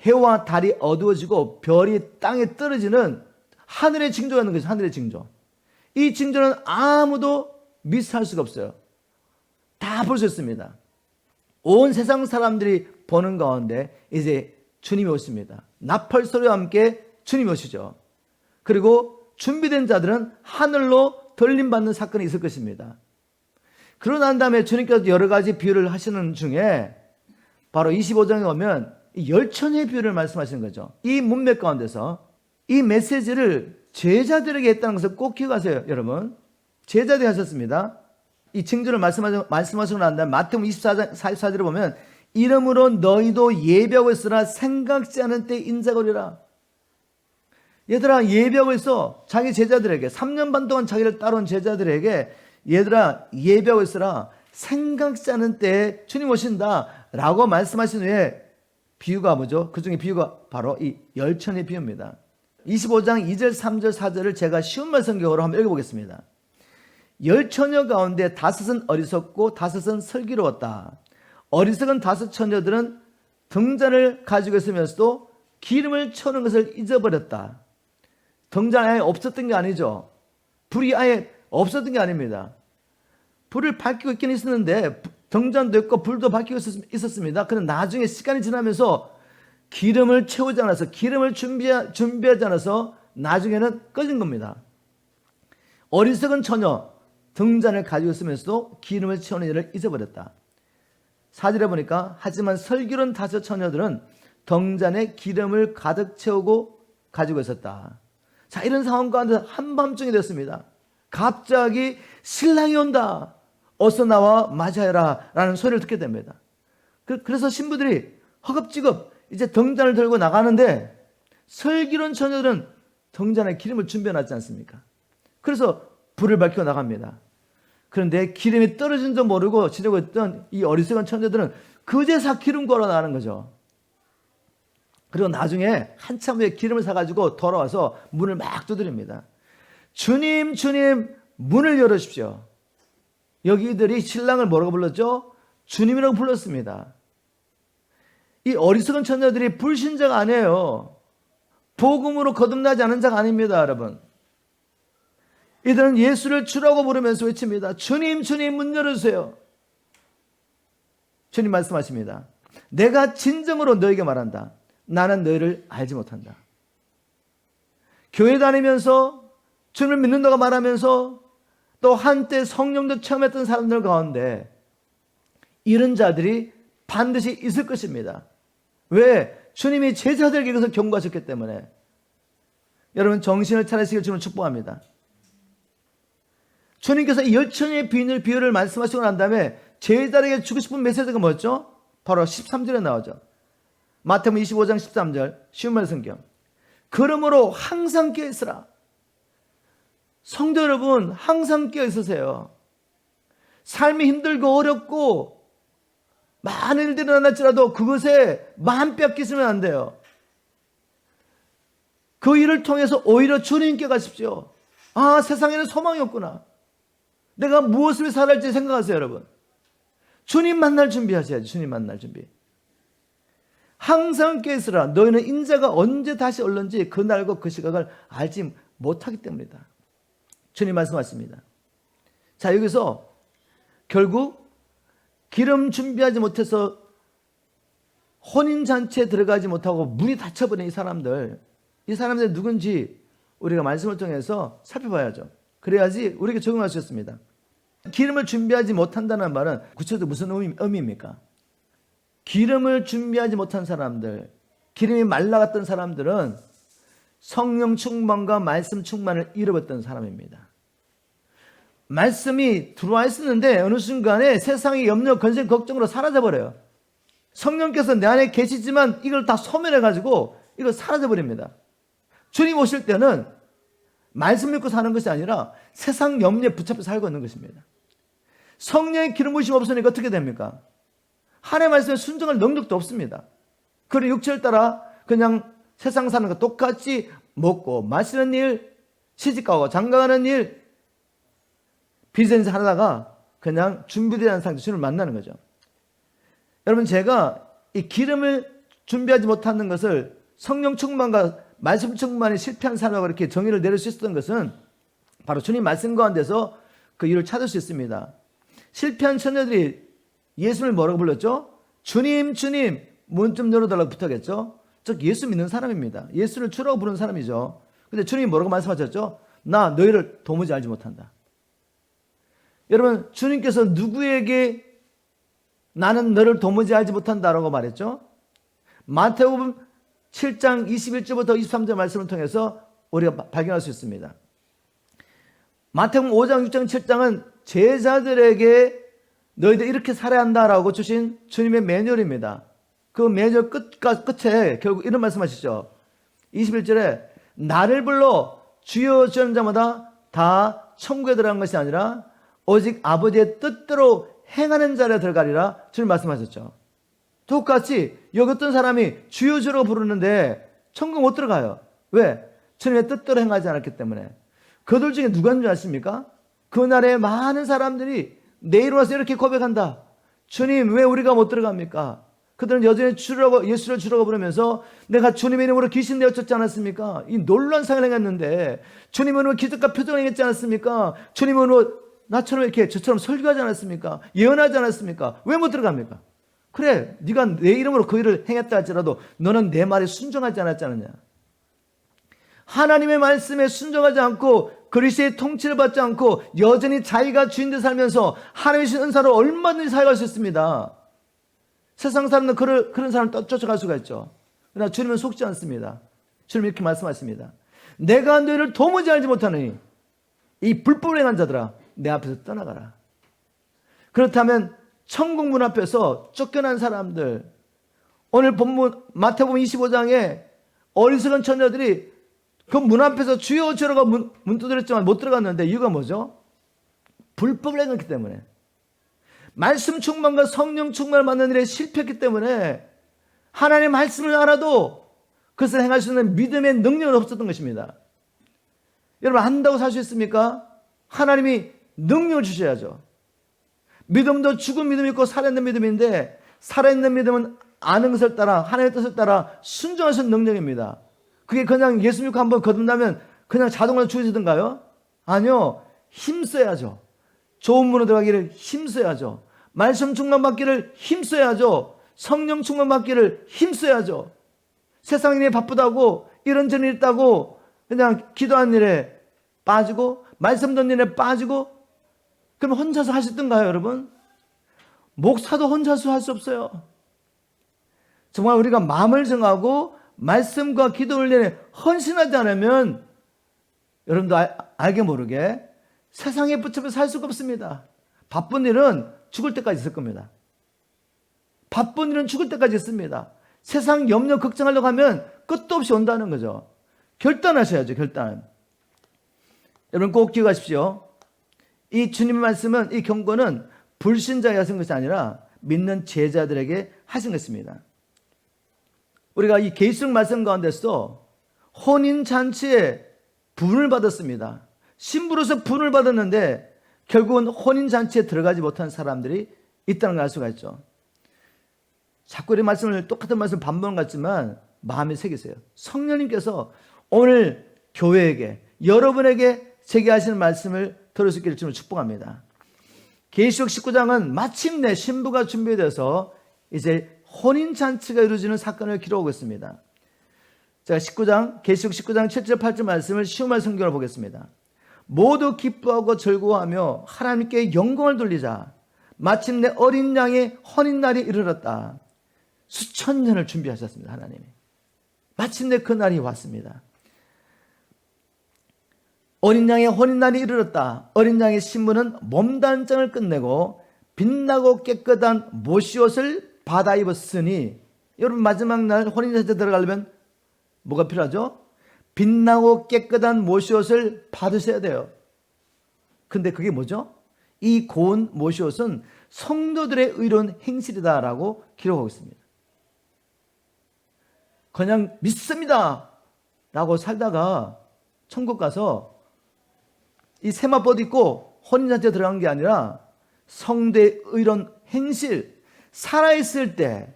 해와 달이 어두워지고 별이 땅에 떨어지는 하늘의 징조가 있는 것이죠. 하늘의 징조. 이 징조는 아무도 미스할 수가 없어요. 다 볼 수 있습니다. 온 세상 사람들이 보는 가운데 이제 주님이 오십니다. 나팔 소리와 함께 주님이 오시죠. 그리고 준비된 자들은 하늘로 들림받는 사건이 있을 것입니다. 그러고 난 다음에 주님께서 여러 가지 비유를 하시는 중에 바로 25장에 오면 열천의 비유를 말씀하시는 거죠. 이 문맥 가운데서 이 메시지를 제자들에게 했다는 것을 꼭 기억하세요, 여러분. 제자들이 하셨습니다. 이 징조를 말씀하시고 난 다음에 마태복음 24장 44절에 보면 이러므로 너희도 예배하고 있으나 생각지 않은 때 인자가 오리라. 얘들아, 예배하고 있어. 자기 제자들에게 3년 반 동안 자기를 따라온 제자들에게 얘들아, 예배하고 있으라. 생각지 않은 때에 주님 오신다 라고 말씀하신 후에 비유가 뭐죠? 그 중에 비유가 바로 이 열천의 비유입니다. 25장 2절 3절 4절을 제가 쉬운 말 성경으로 한번 읽어보겠습니다. 열처녀 가운데 다섯은 어리석고 다섯은 슬기로웠다. 어리석은 다섯 처녀들은 등잔을 가지고 있으면서도 기름을 쳐는 것을 잊어버렸다. 등잔 아예 없었던 게 아니죠. 불이 아예 없었던 게 아닙니다. 불을 밝히고 있긴 있었는데 등잔도 있고 불도 밝히고 있었습니다. 그런데 나중에 시간이 지나면서 기름을 채우지 않아서 기름을 준비하지 않아서 나중에는 꺼진 겁니다. 어리석은 처녀 등잔을 가지고 있으면서도 기름을 채우는 일을 잊어버렸다. 4절에 보니까 하지만 슬기로운 다섯 처녀들은 등잔에 기름을 가득 채우고 가지고 있었다. 자, 이런 상황 가운데 한밤중이 됐습니다. 갑자기 신랑이 온다. 어서 나와 맞이하라 라는 소리를 듣게 됩니다. 그래서 신부들이 허겁지겁 이제 등잔을 들고 나가는데 슬기로운 처녀들은 등잔에 기름을 준비해놨지 않습니까? 그래서 불을 밝히고 나갑니다. 그런데 기름이 떨어진 줄 모르고 지내고 있던 이 어리석은 처녀들은 그제서 기름 걸어 나가는 거죠. 그리고 나중에 한참 후에 기름을 사가지고 돌아와서 문을 막 두드립니다. 주님, 주님, 문을 열어주십시오. 여기들이 신랑을 뭐라고 불렀죠? 주님이라고 불렀습니다. 이 어리석은 처녀들이 불신자가 아니에요. 복음으로 거듭나지 않은 자가 아닙니다, 여러분. 이들은 예수를 주라고 부르면서 외칩니다. 주님, 주님, 문 열어주세요. 주님 말씀하십니다. 내가 진정으로 너에게 말한다. 나는 너희를 알지 못한다. 교회 다니면서 주님을 믿는다고 말하면서 또 한때 성령도 체험했던 사람들 가운데 이런 자들이 반드시 있을 것입니다. 왜? 주님이 제자들에게 그것을 경고하셨기 때문에. 여러분, 정신을 차리시길 주님을 축복합니다. 주님께서 이 열천의 비유를 말씀하시고 난 다음에 제자들에게 주고 싶은 메시지가 뭐였죠? 바로 13절에 나오죠. 마태복음 25장 13절 쉬운 말 성경. 그러므로 항상 깨어 있으라. 성도 여러분, 항상 깨어 있으세요. 삶이 힘들고 어렵고 많은 일들이 일어날지라도 그것에 마음 뺏기시면 안 돼요. 그 일을 통해서 오히려 주님께 가십시오. 아, 세상에는 소망이 없구나. 내가 무엇을 살아야 할지 생각하세요, 여러분. 주님 만날 준비하셔야지. 주님 만날 준비. 항상 깨어 있으라. 너희는 인자가 언제 다시 올는지 그 날과 그 시각을 알지 못하기 때문이다. 주님 말씀하십니다. 자, 여기서 결국 기름 준비하지 못해서 혼인잔치에 들어가지 못하고 문이 닫혀버린 이 사람들이 누군지 우리가 말씀을 통해서 살펴봐야죠. 그래야지 우리에게 적용할 수 있습니다. 기름을 준비하지 못한다는 말은 구체적으로 무슨 의미입니까? 기름을 준비하지 못한 사람들, 기름이 말라갔던 사람들은 성령 충만과 말씀 충만을 잃어버렸던 사람입니다. 말씀이 들어와 있었는데 어느 순간에 세상의 염려, 건설, 걱정으로 사라져버려요. 성령께서 내 안에 계시지만 이걸 다 소멸해가지고 이걸 사라져버립니다. 주님 오실 때는 말씀 믿고 사는 것이 아니라 세상 염려에 붙잡혀 살고 있는 것입니다. 성령의 기름 부으심 없으니까 어떻게 됩니까? 하나님의 말씀에 순종할 능력도 없습니다. 그리고 육체를 따라 그냥 세상 사는 거 똑같이 먹고 마시는 일, 시집가고 장가가는 일, 비즈니스 하다가 그냥 준비되지 않은 상태 주님을 만나는 거죠. 여러분, 제가 이 기름을 준비하지 못하는 것을 성령 충만과 말씀 충만이 실패한 사람이라고 이렇게 정의를 내릴 수 있었던 것은 바로 주님 말씀 가운데서 그 이유를 찾을 수 있습니다. 실패한 처녀들이 예수를 뭐라고 불렀죠? 주님, 주님, 문 좀 열어달라고 부탁했죠. 즉 예수 믿는 사람입니다. 예수를 주라고 부르는 사람이죠. 근데 주님이 뭐라고 말씀하셨죠? 나 너희를 도무지 알지 못한다. 여러분, 주님께서 누구에게 나는 너를 도무지 알지 못한다라고 말했죠? 마태복음 7장 21절부터 23절 말씀을 통해서 우리가 발견할 수 있습니다. 마태복음 5장, 6장, 7장은 제자들에게 너희들 이렇게 살아야 한다라고 주신 주님의 매뉴얼입니다. 그 매뉴얼 끝에 결국 이런 말씀하시죠. 21절에 나를 불러 주여 주여 하는 자마다 다 천국에 들어간 것이 아니라 오직 아버지의 뜻대로 행하는 자를 들어가리라 주님 말씀하셨죠. 똑같이 여기 어떤 사람이 주여 주라고 부르는데 천국 못 들어가요. 왜? 주님의 뜻대로 행하지 않았기 때문에. 그들 중에 누가 있는 줄 아십니까? 그날에 많은 사람들이 내 이름 와서 이렇게 고백한다. 주님, 왜 우리가 못 들어갑니까? 그들은 여전히 예수를 주라고 부르면서 내가 주님의 이름으로 귀신 내어쳤지 않았습니까? 이 놀라운 상을 행했는데 주님의 이름으로 기적과 표적을 행했지 않았습니까? 주님의 이름으로 나처럼 이렇게 저처럼 설교하지 않았습니까? 예언하지 않았습니까? 왜 못 들어갑니까? 그래, 네가 내 이름으로 그 일을 행했다 할지라도 너는 내 말에 순종하지 않았지 않느냐? 하나님의 말씀에 순종하지 않고 그리스도의 통치를 받지 않고 여전히 자기가 주인들 살면서 하나님의 신 은사로 얼마든지 살아갈 수 있습니다. 세상 사람은 그런 사람을 쫓아갈 수가 있죠. 그러나 주님은 속지 않습니다. 주님 이렇게 말씀하십니다. 내가 너희를 도무지 알지 못하느니 이 불법을 행한 자들아 내 앞에서 떠나가라. 그렇다면 천국 문 앞에서 쫓겨난 사람들, 오늘 본문 마태복음 25장에 어리석은 처녀들이 그 문 앞에서 주여 주여가 문 두드렸지만 못 들어갔는데 이유가 뭐죠? 불법을 행했기 때문에. 말씀 충만과 성령 충만을 받는 일에 실패했기 때문에 하나님의 말씀을 알아도 그것을 행할 수 있는 믿음의 능력은 없었던 것입니다. 여러분, 안다고 살 수 있습니까? 하나님이 능력을 주셔야죠. 믿음도 죽은 믿음이 있고 살아있는 믿음인데 살아있는 믿음은 아는 것을 따라 하나님의 뜻을 따라 순종할 수 있는 능력입니다. 그게 그냥 예수 믿고 한번 거듭나면 그냥 자동으로 주어지던가요? 아니요. 힘써야죠. 좋은 문으로 들어가기를 힘써야죠. 말씀 충만 받기를 힘써야죠. 성령 충만 받기를 힘써야죠. 세상 일에 바쁘다고 이런저런 일 있다고 그냥 기도하는 일에 빠지고 말씀 듣는 일에 빠지고 그럼 혼자서 할 수 있던가요, 여러분? 목사도 혼자서 할 수 없어요. 정말 우리가 마음을 정하고 말씀과 기도 훈련에 헌신하지 않으면 여러분도 알게 모르게 세상에 붙잡혀 살 수가 없습니다. 바쁜 일은 죽을 때까지 있을 겁니다. 바쁜 일은 죽을 때까지 있습니다. 세상 염려 걱정하려고 하면 끝도 없이 온다는 거죠. 결단하셔야죠, 결단. 여러분 꼭 기억하십시오. 이 주님의 말씀은, 이 경고는 불신자에게 하신 것이 아니라 믿는 제자들에게 하신 것입니다. 우리가 이 계시록 말씀 가운데서 혼인잔치에 분을 받았습니다. 신부로서 분을 받았는데 결국은 혼인잔치에 들어가지 못한 사람들이 있다는 걸 알 수가 있죠. 자꾸 이 말씀을 똑같은 말씀 반복한 것 같지만 마음에 새기세요. 성령님께서 오늘 교회에게, 여러분에게 제게 하시는 말씀을 들을 수 있기를 주님을 축복합니다. 계시록 19장은 마침내 신부가 준비되어서 이제 혼인잔치가 이루어지는 사건을 기록하고 있습니다. 제가 계시록 19장 7절 8절 말씀을 시험할 성경을 보겠습니다. 모두 기뻐하고 즐거워하며 하나님께 영광을 돌리자. 마침내 어린 양의 혼인날이 이르렀다. 수천 년을 준비하셨습니다, 하나님이. 마침내 그 날이 왔습니다. 어린 양의 혼인날이 이르렀다. 어린 양의 신부는 몸단장을 끝내고 빛나고 깨끗한 못이옷을 받아 입었으니, 여러분 마지막 날 혼인잔치에 들어가려면 뭐가 필요하죠? 빛나고 깨끗한 못이옷을 받으셔야 돼요. 근데 그게 뭐죠? 이 고운 못이옷은 성도들의 의로운 행실이다라고 기록하고 있습니다. 그냥 믿습니다 라고 살다가 천국 가서 이 세마포도 입고 혼인잔치에 들어간 게 아니라 성도의 의로운 행실, 살아있을 때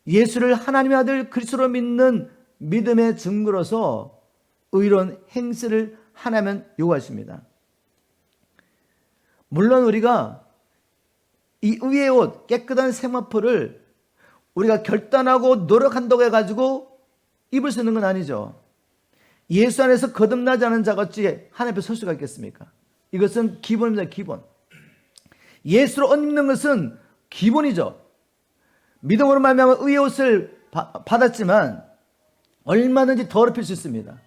예수를 하나님의 아들 그리스도로 믿는 믿음의 증거로서 의로운 행실을 하나님은 요구하십니다. 물론 우리가 이 의의 옷, 깨끗한 세마포를 우리가 결단하고 노력한다고 해가지고 입을 수 있는 건 아니죠. 예수 안에서 거듭나지 않은 자가 어찌 하나님 앞에 설 수가 있겠습니까? 이것은 기본입니다. 기본. 예수로 옷 입는 것은 기본이죠. 믿음으로 말미암아 의의 옷을 받았지만 얼마든지 더럽힐 수 있습니다.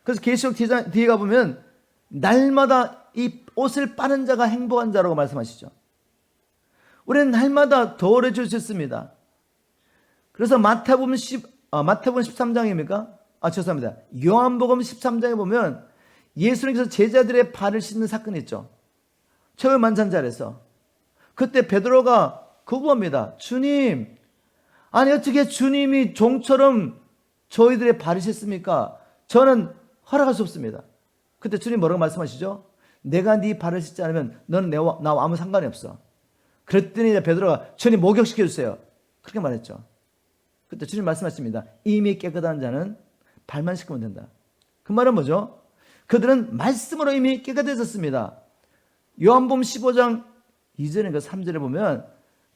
그래서 계시록 뒤에 가보면 날마다 이 옷을 빠는 자가 행복한 자라고 말씀하시죠. 우리는 날마다 더러워질 수 있습니다. 그래서 마태복음 13장입니까? 죄송합니다. 요한복음 13장에 보면 예수님께서 제자들의 발을 씻는 사건이 있죠. 최후의 만찬자리에서. 그때 베드로가 거부합니다. 주님, 아니 어떻게 주님이 종처럼 저희들의 발을 씻습니까? 저는 허락할 수 없습니다. 그때 주님 뭐라고 말씀하시죠? 내가 네 발을 씻지 않으면 너는 나와 아무 상관이 없어. 그랬더니 베드로가 주님 목욕시켜 주세요. 그렇게 말했죠. 그때 주님 말씀하십니다. 이미 깨끗한 자는 발만 씻으면 된다. 그 말은 뭐죠? 그들은 말씀으로 이미 깨끗해졌습니다. 요한복음 15장 2절인가 3절에 보면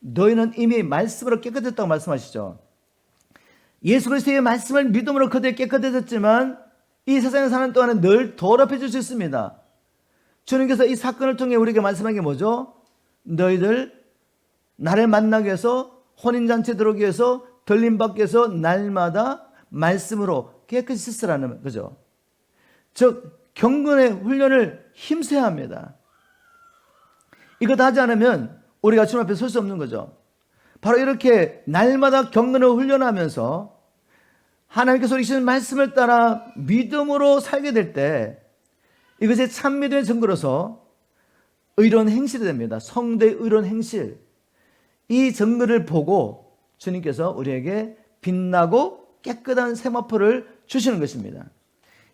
너희는 이미 말씀으로 깨끗했다고 말씀하시죠. 예수 그리스도의 말씀을 믿음으로 그들이 깨끗해졌지만 이 세상에 사는 동안은 늘 더럽혀질 수 있습니다. 주님께서 이 사건을 통해 우리에게 말씀한 게 뭐죠? 너희들 나를 만나기 위해서 혼인잔치에 들어오기 위해서 들림받기 위해서 날마다 말씀으로 깨끗이 씻으라는 거죠. 즉 경건의 훈련을 힘써야 합니다. 이거 다 하지 않으면 우리가 주님 앞에 설 수 없는 거죠. 바로 이렇게 날마다 경건을 훈련하면서 하나님께서 주신 말씀을 따라 믿음으로 살게 될 때 이것이 참 믿음의 증거로서 의로운 행실이 됩니다. 성도의 의로운 행실. 이 증거를 보고 주님께서 우리에게 빛나고 깨끗한 세마포를 주시는 것입니다.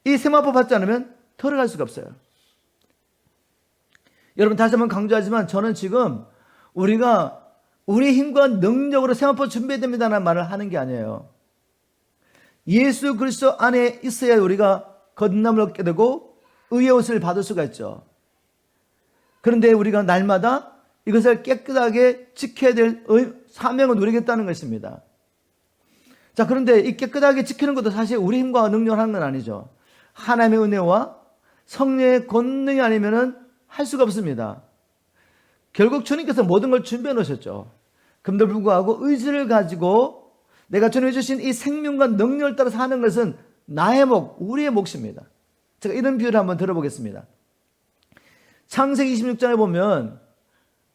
이 세마포 받지 않으면 들어갈 수가 없어요. 여러분 다시 한번 강조하지만 저는 지금 우리가 우리 힘과 능력으로 세마포 준비해야 됩니다라는 말을 하는 게 아니에요. 예수 그리스도 안에 있어야 우리가 거듭남을 얻게 되고 의의 옷을 받을 수가 있죠. 그런데 우리가 날마다 이것을 깨끗하게 지켜야 될 사명을 누리겠다는 것입니다. 자, 그런데 이 깨끗하게 지키는 것도 사실 우리 힘과 능력을 하는 건 아니죠. 하나님의 은혜와 성령의 권능이 아니면은 할 수가 없습니다. 결국 주님께서 모든 걸 준비해 놓으셨죠. 그럼에도 불구하고 의지를 가지고 내가 주님이 주신 이 생명과 능력을 따라서 하는 것은 나의 몫, 우리의 몫입니다. 제가 이런 비유를 한번 들어보겠습니다. 창세기 26장에 보면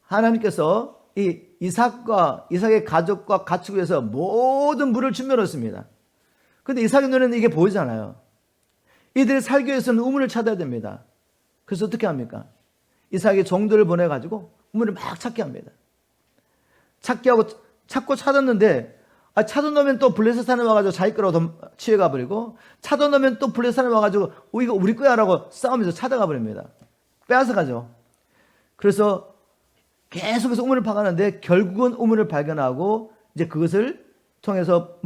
하나님께서 이 이삭의 가족과 가축을 위해서 모든 물을 준비해 놓습니다. 그런데 이삭의 눈에는 이게 보이잖아요. 이들이 살기 위해서는 우물을 찾아야 됩니다. 그래서 어떻게 합니까? 이삭의 종들을 보내가지고 우물을 막 찾게 합니다. 찾고 찾았는데 찾아 놓으면 또 블레셋 사람이 와가지고 자기 거라고 취해가 버리고 찾아 놓으면 또 블레셋 사람이 와가지고 이거 우리 거야 라고 싸우면서 찾아가 버립니다. 빼앗아 가죠. 그래서 계속해서 우물을 파가는데 결국은 우물을 발견하고 이제 그것을 통해서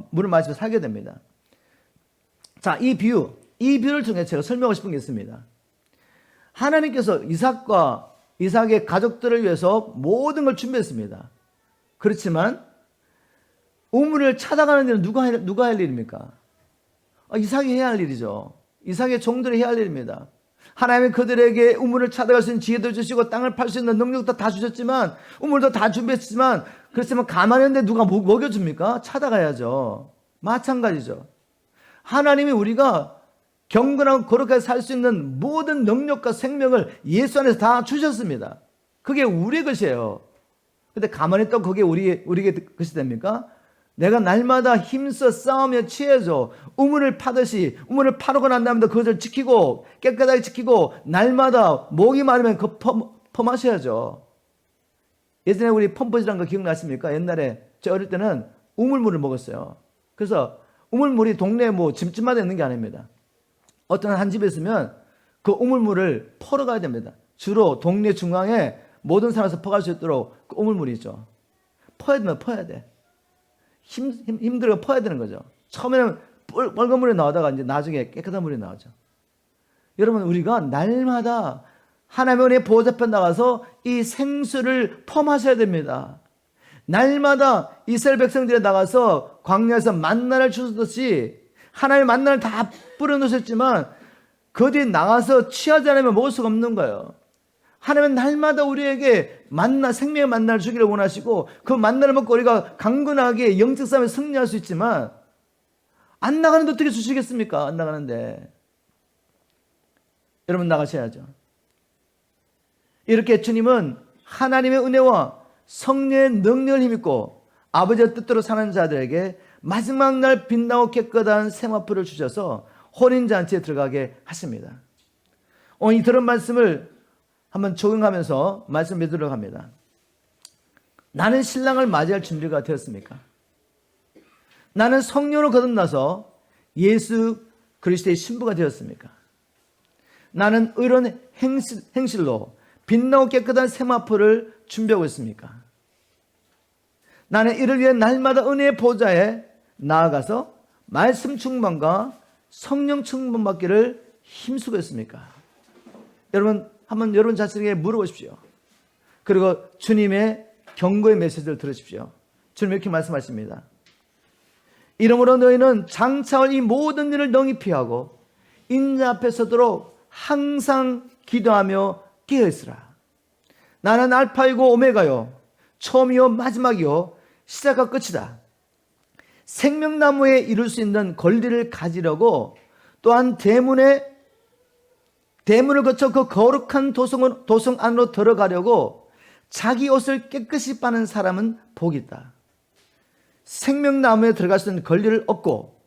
물을 마시고 살게 됩니다. 자, 이 비유를 통해 제가 설명하고 싶은 게 있습니다. 하나님께서 이삭의 가족들을 위해서 모든 걸 준비했습니다. 그렇지만 우물을 찾아가는 일은 누가 할 일입니까? 이삭이 해야 할 일이죠. 이삭의 종들이 해야 할 일입니다. 하나님이 그들에게 우물을 찾아갈 수 있는 지혜도 주시고 땅을 팔 수 있는 능력도 다 주셨지만 우물도 다 준비했지만 그렇지만 가만히 있는데 누가 먹여줍니까? 찾아가야죠. 마찬가지죠. 하나님이 우리가 경건하고 거룩하게 살 수 있는 모든 능력과 생명을 예수 안에서 다 주셨습니다. 그게 우리의 것이에요. 근데 가만히 있다고 그게 우리의 것이 됩니까? 내가 날마다 힘써 싸우며 취해서 우물을 파듯이 우물을 파놓고 난 다음에 그것을 지키고 깨끗하게 지키고 날마다 목이 마르면 그 퍼마셔야죠. 예전에 우리 펌프질한 거 기억나십니까? 옛날에 저 어릴 때는 우물물을 먹었어요. 그래서 우물물이 동네 집집마다 있는 게 아닙니다. 어떤 한 집에 있으면 그 우물물을 퍼러 가야 됩니다. 주로 동네 중앙에 모든 사람에서 퍼갈 수 있도록 그 우물물이 있죠. 퍼야 되면 퍼야 돼. 힘들게 퍼야 되는 거죠. 처음에는 빨간 물이 나오다가 이제 나중에 깨끗한 물이 나오죠. 여러분, 우리가 날마다 하나님의 은혜 보좌 앞에 나가서 이 생수를 펌하셔야 됩니다. 날마다 이스라엘 백성들이 나가서 광야에서 만나를 주셨듯이 하나님의 만나를 다 뿌려놓으셨지만 그 뒤에 나가서 취하지 않으면 먹을 수가 없는 거예요. 하나님은 날마다 우리에게 만나, 생명의 만나를 주기를 원하시고 그 만나를 먹고 우리가 강건하게 영적 싸움에 승리할 수 있지만 안 나가는데 어떻게 주시겠습니까? 안 나가는데. 여러분, 나가셔야죠. 이렇게 주님은 하나님의 은혜와 성령의 능력을 힘입고 아버지의 뜻대로 사는 자들에게 마지막 날 빛나고 깨끗한 세마포를 주셔서 혼인잔치에 들어가게 하십니다. 오늘 이 들은 말씀을 한번 적용하면서 말씀 맺도록 합니다. 나는 신랑을 맞이할 준비가 되었습니까? 나는 성령으로 거듭나서 예수 그리스도의 신부가 되었습니까? 나는 의로운 행실로 빛나고 깨끗한 세마포를 준비하고 있습니까? 나는 이를 위해 날마다 은혜의 보좌에 나아가서 말씀 충만과 성령 충만 받기를 힘쓰고 있습니까? 여러분, 한번 여러분 자신에게 물어보십시오. 그리고 주님의 경고의 메시지를 들으십시오. 주님 이렇게 말씀하십니다. 이러므로 너희는 장차올 이 모든 일을 능히 피하고 인자 앞에 서도록 항상 기도하며 깨어있으라. 나는 알파이고 오메가요, 처음이요 마지막이요 시작과 끝이다. 생명나무에 이룰 수 있는 권리를 가지려고 또한 대문을 거쳐 그 거룩한 도성 안으로 들어가려고 자기 옷을 깨끗이 빠는 사람은 복이 있다. 생명나무에 들어갈 수 있는 권리를 얻고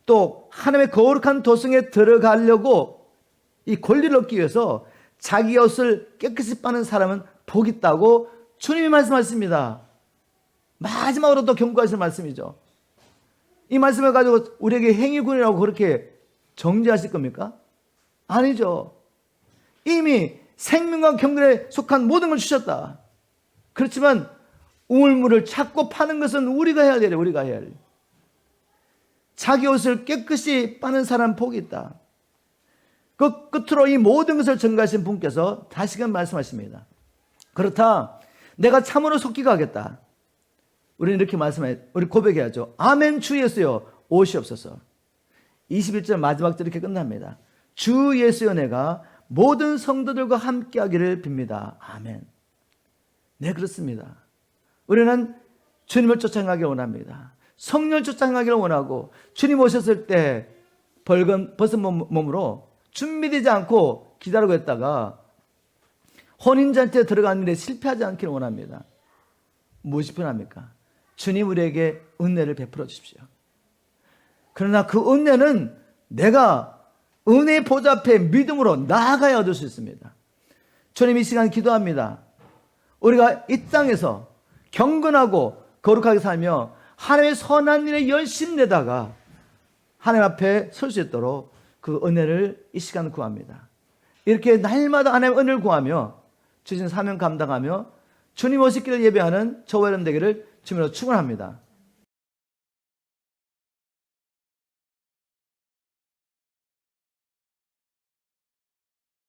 또 하나님의 거룩한 도성에 들어가려고 이 권리를 얻기 위해서 자기 옷을 깨끗이 빠는 사람은 복이 있다고 주님이 말씀하십니다. 마지막으로 또 경고하시는 말씀이죠. 이 말씀을 가지고 우리에게 행위군이라고 그렇게 정죄하실 겁니까? 아니죠. 이미 생명과 경건에 속한 모든 걸 주셨다. 그렇지만 우물물을 찾고 파는 것은 우리가 해야 돼요. 우리가 해야 돼요. 자기 옷을 깨끗이 빠는 사람 복이 있다. 그 끝으로 이 모든 것을 증거하신 분께서 다시금 말씀하십니다. 그렇다, 내가 참으로 속기가 하겠다. 우리는 이렇게 우리 고백해야죠. 아멘. 주 예수여 오시옵소서. 21절 마지막 절 이렇게 끝납니다. 주 예수여 내가 모든 성도들과 함께 하기를 빕니다. 아멘. 네, 그렇습니다. 우리는 주님을 쫓아가기를 원합니다. 성령을 쫓아가기를 원하고 주님 오셨을 때 벗은 몸으로 준비되지 않고 기다리고 있다가 혼인잔치에 들어가는 일에 실패하지 않기를 원합니다. 무엇이 필요합니까? 주님 우리에게 은혜를 베풀어 주십시오. 그러나 그 은혜는 내가 은혜의 보좌 앞에 믿음으로 나아가야 얻을 수 있습니다. 주님 이 시간 기도합니다. 우리가 이 땅에서 경건하고 거룩하게 살며 하나님의 선한 일에 열심 내다가 하나님 앞에 설 수 있도록 그 은혜를 이 시간 구합니다. 이렇게 날마다 하나님의 은혜를 구하며 주신 사명 감당하며 주님 오시기를 예배하는 저와 여러분 되기를 주님으로 축원합니다.